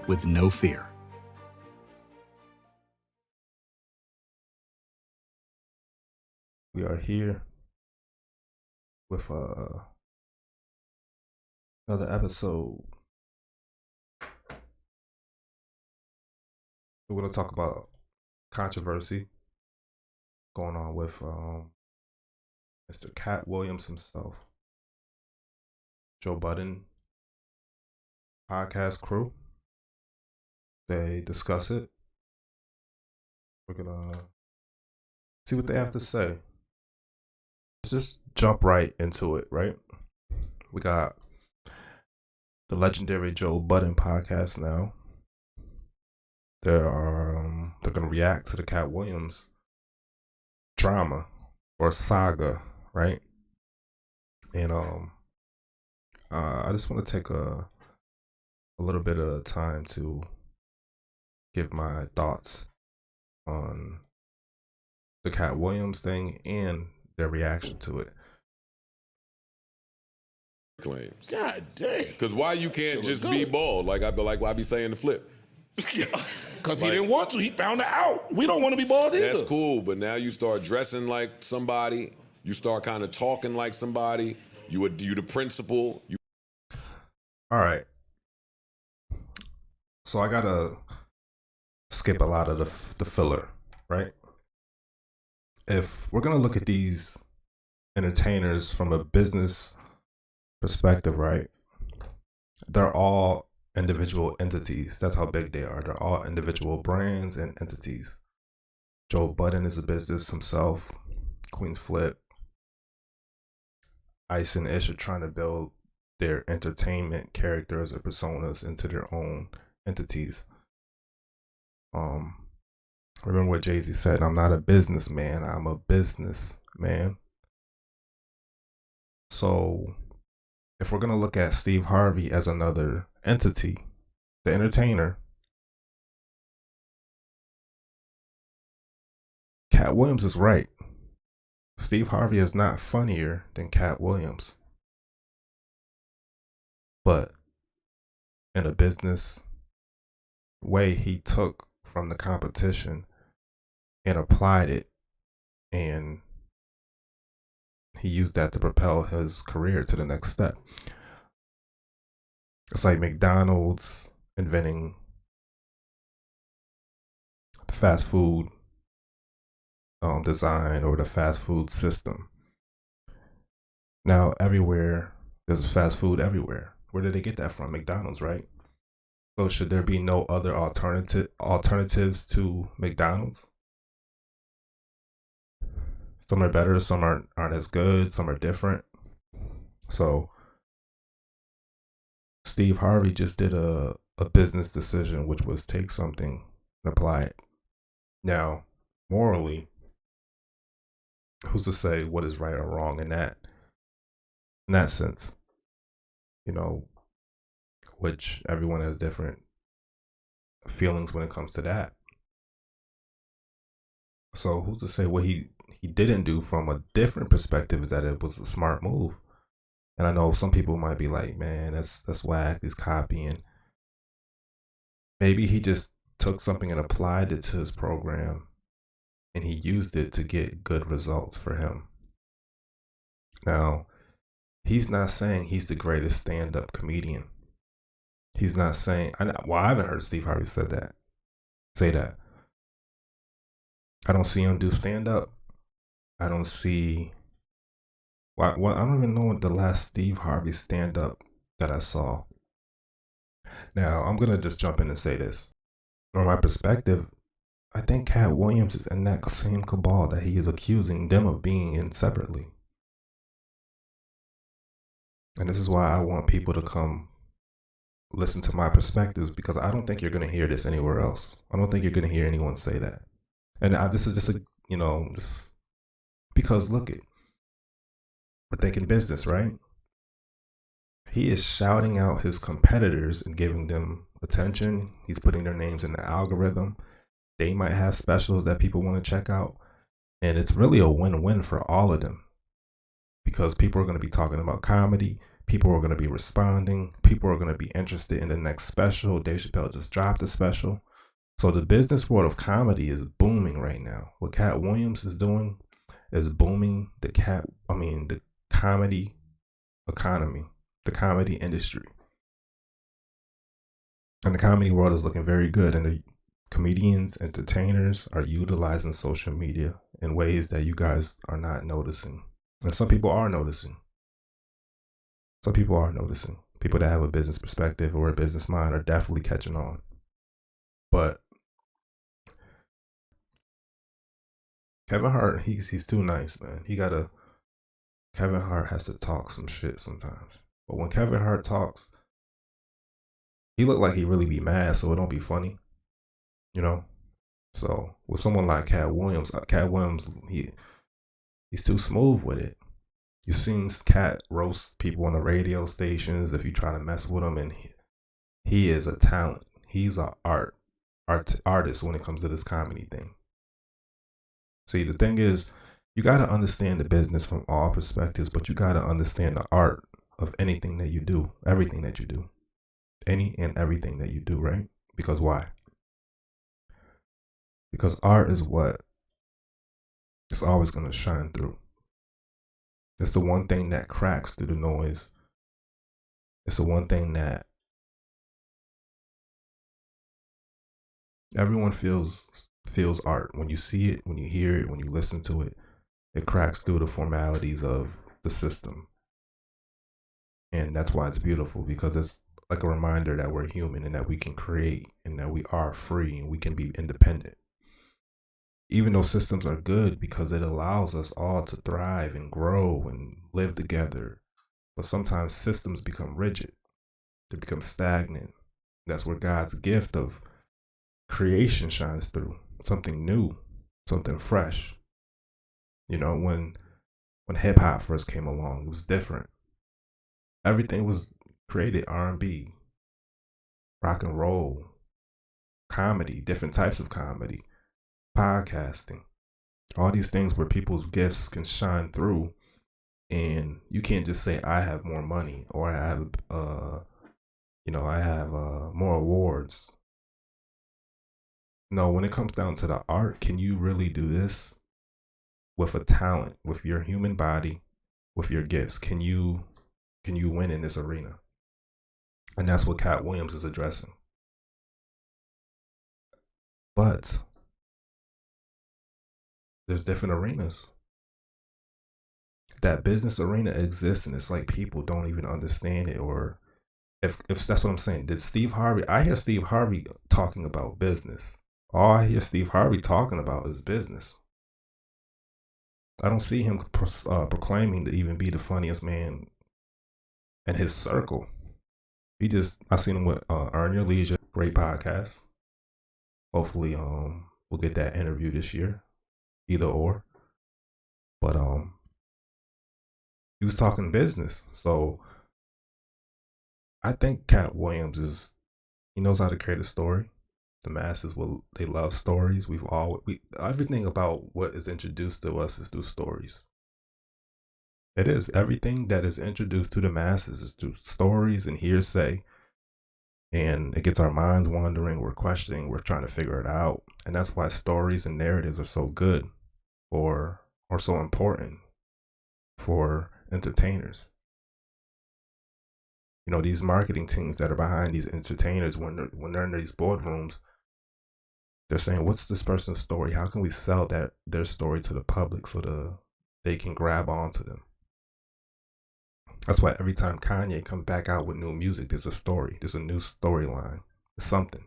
with no fear. We are here with another episode. We're going to talk about controversy going on with Mr. Katt Williams himself, Joe Budden podcast crew. They discuss it. We're going to see what they have to say. Let's just jump right into it, right? We got the legendary Joe Budden podcast now. They're going to react to the Katt Williams drama or saga, right? And I just want to take a little bit of time to give my thoughts on the Katt Williams thing and their reaction to it. Claims. God dang. Because why you can't just be bald? Like I be saying the flip. Because he didn't want to. He found it out. We don't want to be bald either. That's cool, but now you start dressing like somebody. You start kind of talking like somebody. You the principal. All right. So I gotta skip a lot of the filler, right? If we're gonna look at these entertainers from a business perspective, right? They're all individual entities. That's how big they are. They're all individual brands and entities. Joe Budden is a business himself. Queen's Flip, Ice and Ish are trying to build their entertainment characters or personas into their own entities. Remember what Jay-Z said, I'm not a businessman, I'm a businessman. So if we're going to look at Steve Harvey as another entity, the entertainer, Katt Williams is right. Steve Harvey is not funnier than Katt Williams. But in a business way, he took from the competition and applied it, and he used that to propel his career to the next step. It's like McDonald's inventing the fast food design or the fast food system. Now everywhere there's fast food everywhere. Where did they get that from? McDonald's, right? So should there be no other alternatives to McDonald's? Some are better, some aren't as good, some are different. So Steve Harvey just did a business decision, which was take something and apply it. Now, morally, who's to say what is right or wrong in that sense? You know, which everyone has different feelings when it comes to that. So who's to say what he didn't do from a different perspective is that it was a smart move? And I know some people might be like, man, that's whack, he's copying. Maybe he just took something and applied it to his program and he used it to get good results for him. Now, he's not saying he's the greatest stand-up comedian. He's not saying, I haven't heard Steve Harvey say that. I don't see him do stand-up. I don't see, I don't even know what the last Steve Harvey stand-up that I saw. Now, I'm going to just jump in and say this. From my perspective, I think Katt Williams is in that same cabal that he is accusing them of being in separately. And this is why I want people to come listen to my perspectives, because I don't think you're going to hear this anywhere else. I don't think you're going to hear anyone say that. And this is just just because look it, we're thinking business, right? He is shouting out his competitors and giving them attention. He's putting their names in the algorithm. They might have specials that people want to check out. And it's really a win-win for all of them, because people are going to be talking about comedy. People are going to be responding. People are going to be interested in the next special. Dave Chappelle just dropped a special. So the business world of comedy is booming right now. What Katt Williams is doing is booming the comedy economy, the comedy industry. And the comedy world is looking very good. And the comedians, entertainers are utilizing social media in ways that you guys are not noticing. And some people are noticing. Some people are noticing. People that have a business perspective or a business mind are definitely catching on. But Kevin Hart, he's too nice, man. Kevin Hart has to talk some shit sometimes. But when Kevin Hart talks, he look like he really be mad, so it don't be funny. You know? So with someone like Katt Williams, he's too smooth with it. You've seen Katt roast people on the radio stations if you try to mess with him, and he is a talent. He's an artist when it comes to this comedy thing. See, the thing is, you got to understand the business from all perspectives, but you got to understand the art of anything that you do, everything that you do, any and everything that you do, right? Because why? Because art is what it's always going to shine through. It's the one thing that cracks through the noise. It's the one thing that everyone feels art. When you see it, when you hear it, when you listen to it, it cracks through the formalities of the system. And that's why it's beautiful, because it's like a reminder that we're human and that we can create and that we are free and we can be independent. Even though systems are good because it allows us all to thrive and grow and live together. But sometimes systems become rigid. They become stagnant. That's where God's gift of creation shines through. Something new, something fresh. You know, when hip hop first came along, it was different. Everything was created: R&B, rock and roll, comedy, different types of comedy, podcasting, all these things where people's gifts can shine through, and you can't just say I have more money or I have more awards. No, when it comes down to the art, can you really do this with a talent, with your human body, with your gifts? Can you win in this arena? And that's what Katt Williams is addressing. But there's different arenas. That business arena exists, and it's like people don't even understand it, or if that's what I'm saying. Did Steve Harvey? I hear Steve Harvey talking about business. All I hear Steve Harvey talking about is business. I don't see him proclaiming to even be the funniest man in his circle. I seen him with Earn Your Leisure, great podcast. Hopefully, we'll get that interview this year, either or. But he was talking business, so I think Katt Williams he knows how to create a story. The masses they love stories. Everything about what is introduced to us is through stories. It is. Everything that is introduced to the masses is through stories and hearsay. And it gets our minds wandering. We're questioning. We're trying to figure it out. And that's why stories and narratives are so good or so important for entertainers. You know, these marketing teams that are behind these entertainers, when they're in these boardrooms, they're saying, what's this person's story? How can we sell their story to the public so they can grab onto them? That's why every time Kanye comes back out with new music, there's a story. There's a new storyline. There's something.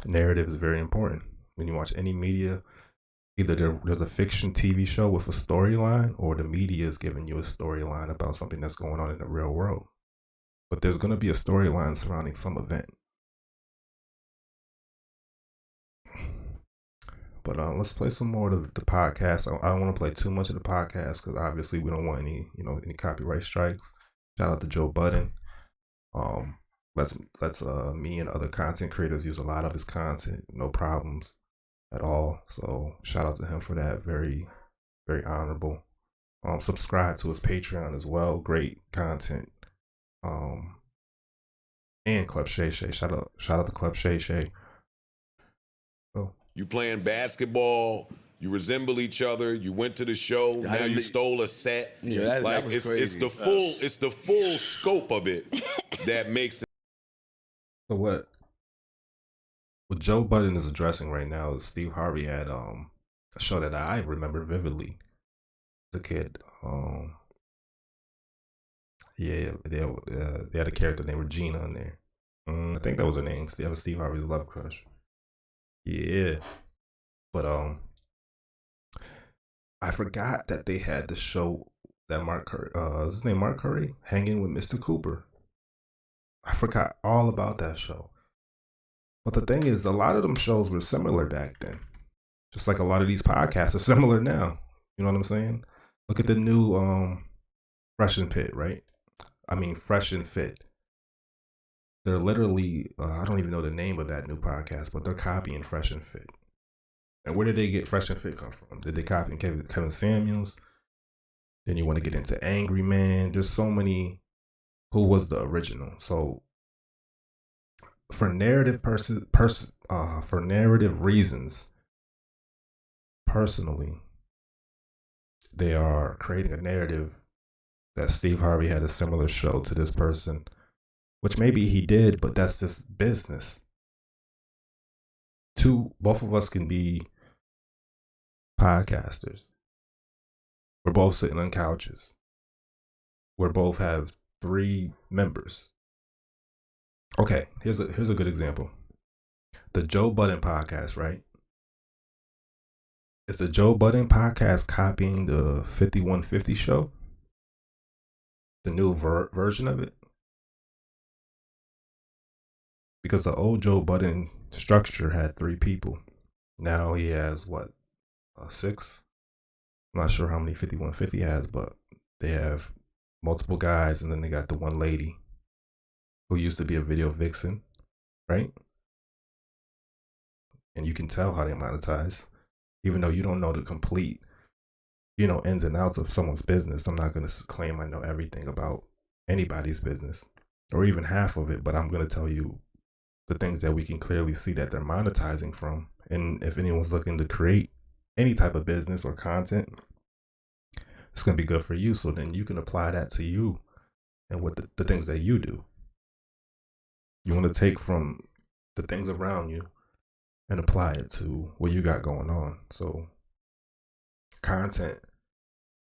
Narrative is very important. When you watch any media, either there's a fiction TV show with a storyline, or the media is giving you a storyline about something that's going on in the real world. But there's going to be a storyline surrounding some event. But let's play some more of the podcast. I don't want to play too much of the podcast because obviously we don't want any copyright strikes. Shout out to Joe Budden. Let's me and other content creators use a lot of his content, no problems at all. So shout out to him for that. Very very honorable. Subscribe to his Patreon as well. Great content. And Club Shay Shay. Shout out to Club Shay Shay. Oh. You playing basketball, you resemble each other, you went to the show, now you stole a set. Yeah, that was crazy. It's the full scope of it that makes it. So what Joe Budden is addressing right now is Steve Harvey had a show that I remember vividly as a kid. They had a character named Regina on there. I think that was her name. That was Steve Harvey's love crush. Yeah, but I forgot that they had the show that Mark Curry, is his name Mark Curry, hanging with Mr. Cooper. I forgot all about that show. But the thing is, a lot of them shows were similar back then. Just like a lot of these podcasts are similar now. You know what I'm saying? Look at the new Fresh and Fit, right? I mean, Fresh and Fit. They're literally, I don't even know the name of that new podcast, but they're copying Fresh and Fit. And where did they get Fresh and Fit come from? Did they copy Kevin Samuels? Then you want to get into Angry Man. There's so many. Who was the original? So for narrative for narrative reasons, personally, they are creating a narrative that Steve Harvey had a similar show to this person, which maybe he did, but that's just business. Both of us can be podcasters. We're both sitting on couches. We both have 3 members. Okay, here's a good example. The Joe Budden podcast, right? Is the Joe Budden podcast copying the 5150 show? The new version of it? Because the old Joe Budden structure had 3 people. Now he has 6? I'm not sure how many 5150 has, but they have multiple guys, and then they got the one lady who used to be a video vixen, right? And you can tell how they monetize, even though you don't know the complete, ins and outs of someone's business. I'm not going to claim I know everything about anybody's business, or even half of it, but I'm going to tell you the things that we can clearly see that they're monetizing from. And if anyone's looking to create any type of business or content, it's going to be good for you. So then you can apply that to you and what the things that you do. You want to take from the things around you and apply it to what you got going on. So content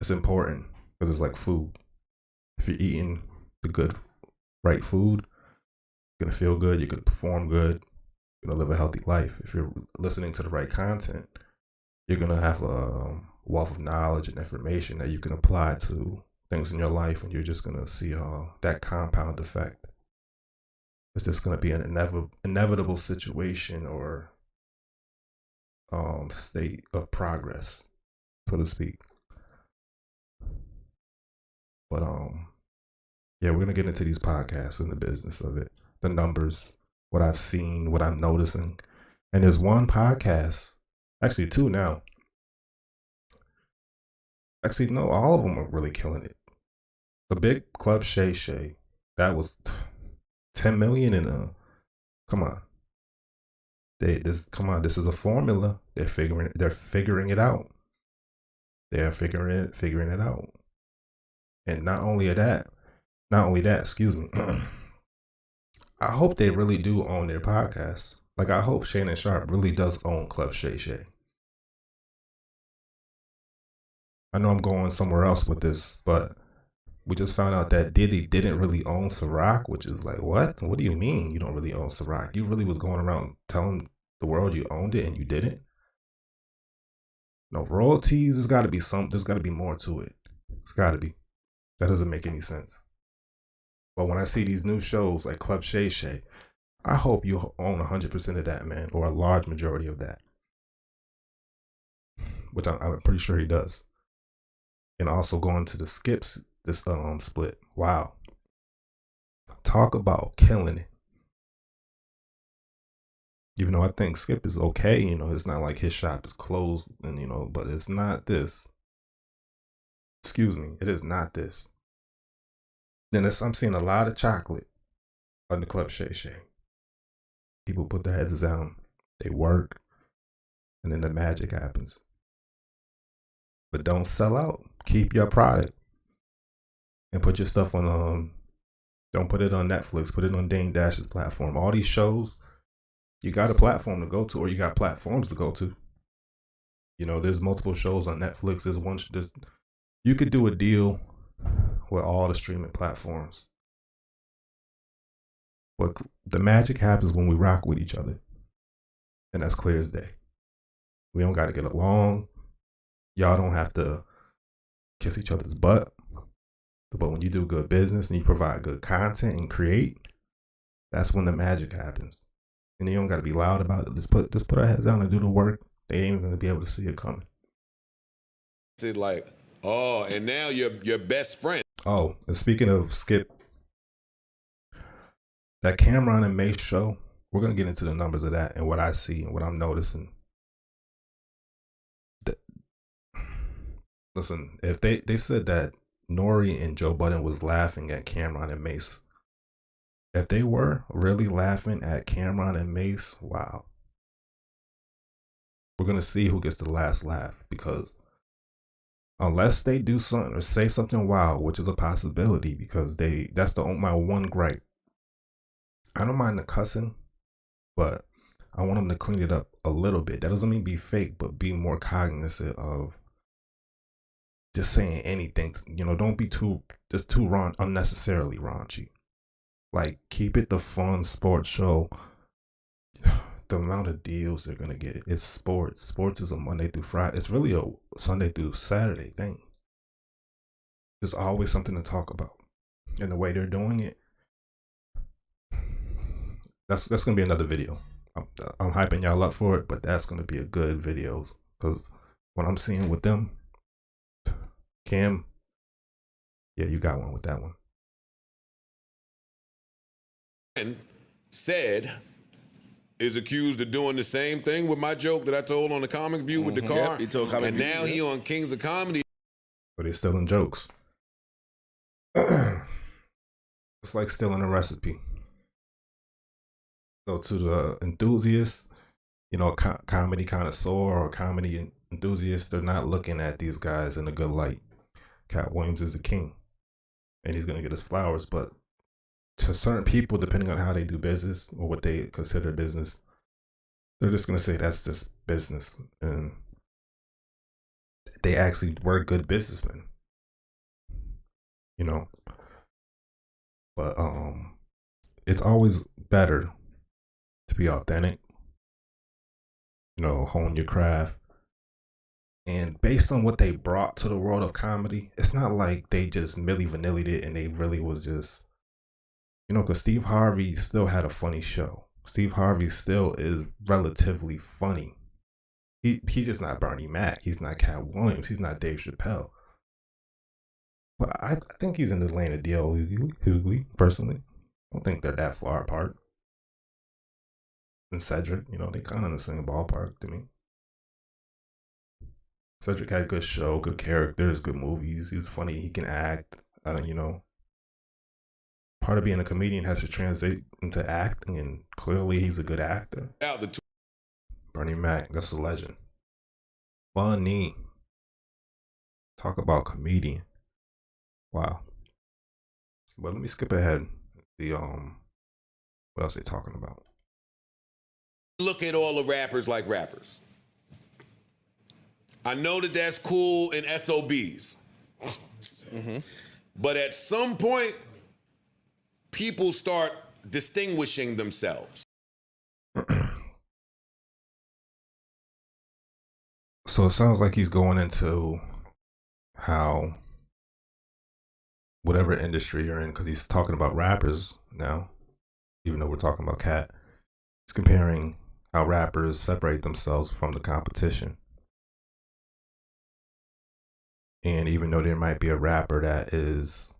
is important because it's like food. If you're eating the good, right food, you're going to feel good. You're going to perform good. You're going to live a healthy life. If you're listening to the right content, you're going to have a wealth of knowledge and information that you can apply to things in your life, and you're just going to see that compound effect. It's just going to be an inevitable situation or state of progress, so to speak. But yeah, we're going to get into these podcasts and the business of it, the numbers, what I've seen, what I'm noticing. And there's one podcast, actually 2 now. Actually, no, all of them are really killing it. The big Club Shay Shay, that was 10 million in come on. This is a formula. They're figuring it out. They're figuring it out. And not only that, excuse me. I hope they really do own their podcast. Like, I hope Shannon Sharp really does own Club Shay Shay. I know I'm going somewhere else with this, but we just found out that Diddy didn't really own Ciroc, which is like, what? What do you mean you don't really own Ciroc? You really was going around telling the world you owned it and you didn't? No, royalties, there's got to be more to it. It's got to be. That doesn't make any sense. But when I see these new shows like Club Shay Shay, I hope you own 100% of that, man, or a large majority of that. Which I'm pretty sure he does. And also going to the Skips, this split. Wow. Talk about killing it. Even though I think Skip is okay, it's not like his shop is closed and, but it's not this. Excuse me, it is not this. Then I'm seeing a lot of chocolate on the Club Shay Shay. People put their heads down, they work, and then the magic happens. But don't sell out. Keep your product. And put your stuff on, don't put it on Netflix, put it on Dame Dash's platform. All these shows, you got a platform to go to, or you got platforms to go to. You know, there's multiple shows on Netflix. You could do a deal with all the streaming platforms. But the magic happens when we rock with each other. And that's clear as day. We don't got to get along. Y'all don't have to kiss each other's butt. But when you do good business and you provide good content and create, that's when the magic happens. And you don't got to be loud about it. Just put our heads down and do the work. They ain't even going to be able to see it coming. It's like, oh, and now your best friend. Oh, and speaking of Skip, that Cameron and Mace show, we're going to get into the numbers of that and what I see and what I'm noticing. Listen, if they said that Nori and Joe Budden was laughing at Cameron and Mace, if they were really laughing at Cameron and Mace, wow. We're going to see who gets the last laugh, because unless they do something or say something wild, which is a possibility, because that's my one gripe. I don't mind the cussing, but I want them to clean it up a little bit. That doesn't mean be fake, but be more cognizant of just saying anything. You know, don't be too unnecessarily raunchy. Like, keep it the fun sports show. The amount of deals they're gonna get. It's sports. Sports is a Monday through Friday. It's really a Sunday through Saturday thing. There's always something to talk about. And the way they're doing it, that's gonna be another video. I'm hyping y'all up for it, but that's gonna be a good video, because what I'm seeing with them, Cam, yeah, you got one with that one. And said is accused of doing the same thing with my joke that I told on the Comic View with the car. Yep, he told Comic and View, now he on Kings of Comedy. But they're stealing jokes. It's like stealing a recipe. So to the enthusiasts, you know, comedy connoisseur or comedy enthusiasts, they're not looking at these guys in a good light. Katt Williams is the king, and he's gonna get his flowers. But to certain people, depending on how they do business or what they consider business, they're just gonna say that's just business, and they actually were good businessmen, you know. But it's always better to be authentic, you know, hone your craft. And based on what they brought to the world of comedy, it's not like they just Milli Vanilli'd it and they really was just, you know, because Steve Harvey still had a funny show. Steve Harvey still is relatively funny. He's just not Bernie Mac. He's not Katt Williams. He's not Dave Chappelle. But I think he's in the lane of D.L. Hughley, personally. I don't think they're that far apart. And Cedric, you know, they kind of in the same ballpark to me. Cedric had a good show, good characters, good movies. He was funny. He can act. You know, part of being a comedian has to translate into acting, and clearly he's a good actor. Bernie Mac, that's a legend. Funny. Talk about comedian. Wow. But let me skip ahead. What else are they talking about? Look at all the rappers like rappers. I know that that's cool in SOBs. Mm-hmm. But at some point, people start distinguishing themselves. So it sounds like he's going into how whatever industry you're in, because he's talking about rappers now, even though we're talking about Katt. He's comparing how rappers separate themselves from the competition. And even though there might be a rapper that is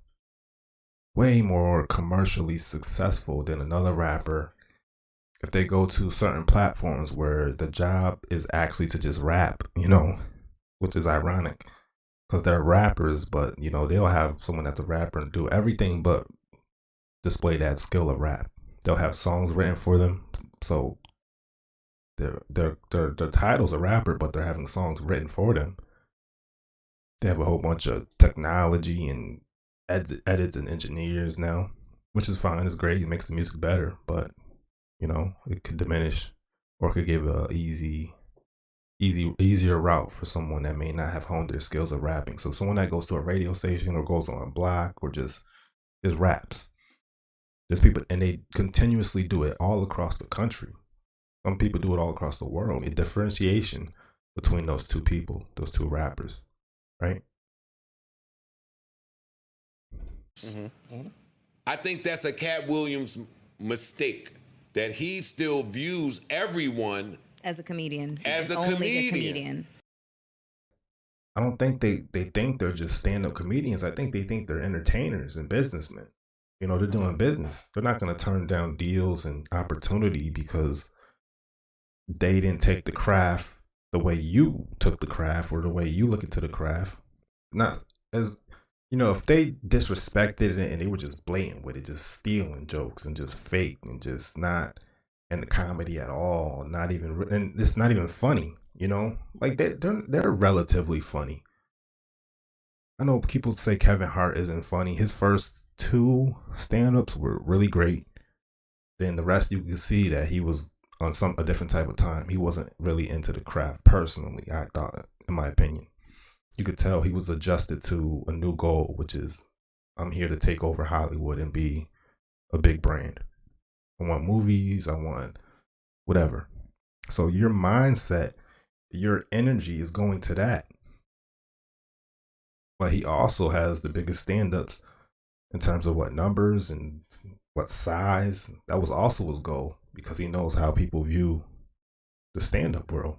way more commercially successful than another rapper, if they go to certain platforms where the job is actually to just rap, you know, which is ironic. because they're rappers, but you know they'll have someone that's a rapper and do everything but display that skill of rap. They'll have songs written for them, so their title's a rapper, but they're having songs written for them. They have a whole bunch of technology and edits and engineers now, which is fine. It's great. It makes the music better, but you know it could diminish or could give a easier route for someone that may not have honed their skills of rapping. So someone that goes to a radio station or goes on a block or just raps. There's people, and they continuously do it all across the country. Some people do it all across the world. A differentiation between those two people, those two rappers, right? I think that's a Katt Williams mistake, that he still views everyone as a comedian. As a only a comedian. I don't think they think they're just stand-up comedians. I think they think they're entertainers and businessmen. You know, they're doing business. They're not going to turn down deals and opportunity because they didn't take the craft the way you took the craft or the way you look into the craft. Not as, you know, if they disrespected it and they were just blatant with it, just stealing jokes and just fake and just not in the comedy at all, not even, and it's not even funny, you know, like they're relatively funny. I know people say Kevin Hart isn't funny. His first 2 stand-ups were really great. Then the rest you could see that he was on a different type of time. He wasn't really into the craft personally, I thought, in my opinion. You could tell he was adjusted to a new goal, which is I'm here to take over Hollywood and be a big brand. I want movies, I want whatever. So your mindset, your energy is going to that. But he also has the biggest stand-ups in terms of what numbers and what size. That was also his goal because he knows how people view the stand-up world.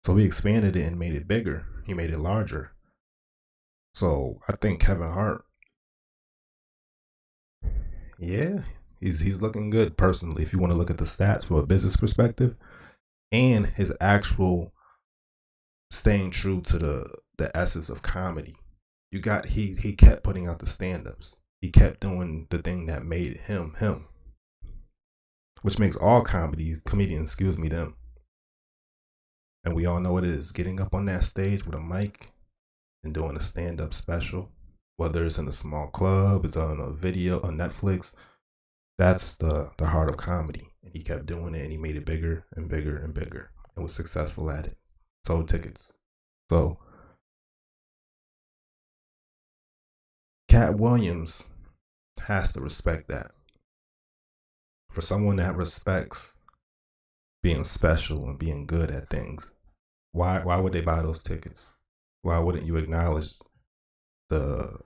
So he expanded it and made it bigger. He made it larger. So I think Kevin Hart, yeah, he's looking good personally if you want to look at the stats from a business perspective and his actual staying true to the essence of comedy. You got he kept putting out the stand-ups. He kept doing the thing that made him him. Which makes all comedians, them. And we all know what it is, getting up on that stage with a mic and doing a stand-up special, whether it's in a small club, it's on a video on Netflix. That's the heart of comedy. And he kept doing it and he made it bigger and bigger and bigger and was successful at it. Sold tickets. So Katt Williams has to respect that. For someone that respects being special and being good at things, why would they buy those tickets? Why wouldn't you acknowledge the